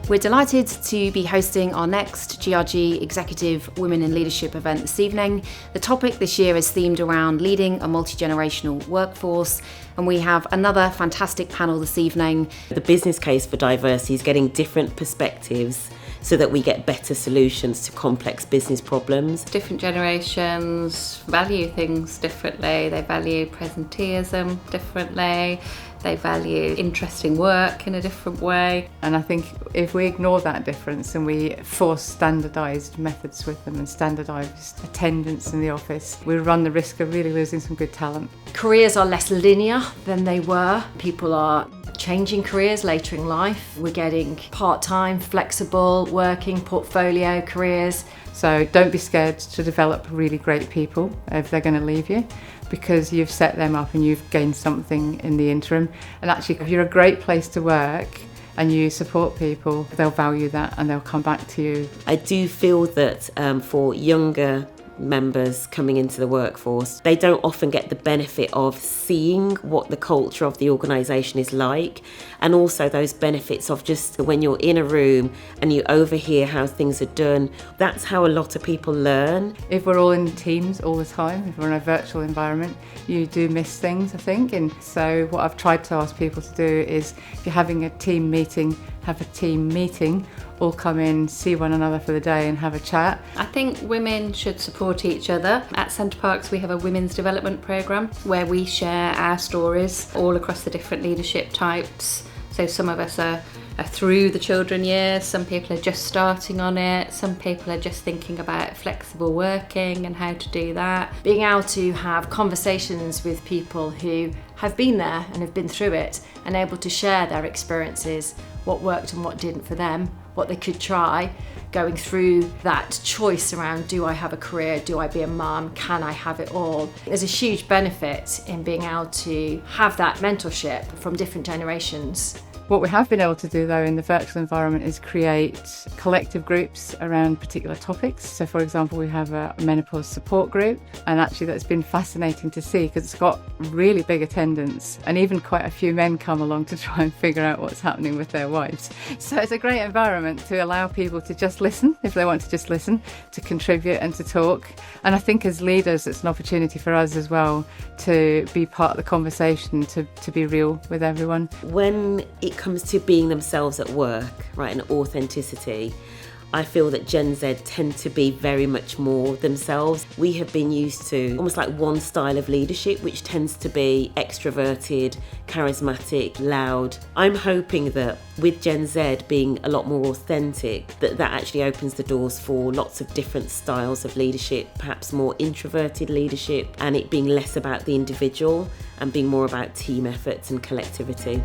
We're delighted to be hosting our next GRG Executive Women in Leadership event this evening. The topic this year is themed around leading a multi-generational workforce, and we have another fantastic panel this evening. The business case for diversity is getting different perspectives so that we get better solutions to complex business problems. Different generations value things differently. They value presenteeism differently. They value interesting work in a different way. And I think if we ignore that difference and we force standardised methods with them and standardised attendance in the office, we run the risk of really losing some good talent. Careers are less linear than they were. People are changing careers later in life. We're getting part-time, flexible, working, portfolio careers. So don't be scared to develop really great people if they're going to leave you, because you've set them up and you've gained something in the interim. And actually, if you're a great place to work and you support people, they'll value that and they'll come back to you. I do feel that for younger members coming into the workforce, they don't often get the benefit of seeing what the culture of the organisation is like, and also those benefits of just when you're in a room and you overhear how things are done. That's how a lot of people learn. If we're all in teams all the time, if we're in a virtual environment, you do miss things, I think. And so what I've tried to ask people to do is, if you're having a team meeting, have a team meeting, all come in, see one another for the day and have a chat. I think women should support each other. At Centre Parcs we have a women's development programme where we share our stories all across the different leadership types. So some of us are through the children years, some people are just starting on it, some people are just thinking about flexible working and how to do that. Being able to have conversations with people who have been there and have been through it and able to share their experiences, what worked and what didn't for them, what they could try, going through that choice around, do I have a career, do I be a mum, can I have it all? There's a huge benefit in being able to have that mentorship from different generations. What we have been able to do though in the virtual environment is create collective groups around particular topics. So for example, we have a menopause support group, and actually that's been fascinating to see because it's got really big attendance, and even quite a few men come along to try and figure out what's happening with their wives. So it's a great environment to allow people to just listen if they want to just listen, to contribute and to talk. And I think as leaders it's an opportunity for us as well to be part of the conversation, to be real with everyone. When it comes to being themselves at work, right, and authenticity, I feel that Gen Z tend to be very much more themselves. We have been used to almost like one style of leadership, which tends to be extroverted, charismatic, loud. I'm hoping that with Gen Z being a lot more authentic, that actually opens the doors for lots of different styles of leadership, perhaps more introverted leadership, and it being less about the individual and being more about team efforts and collectivity.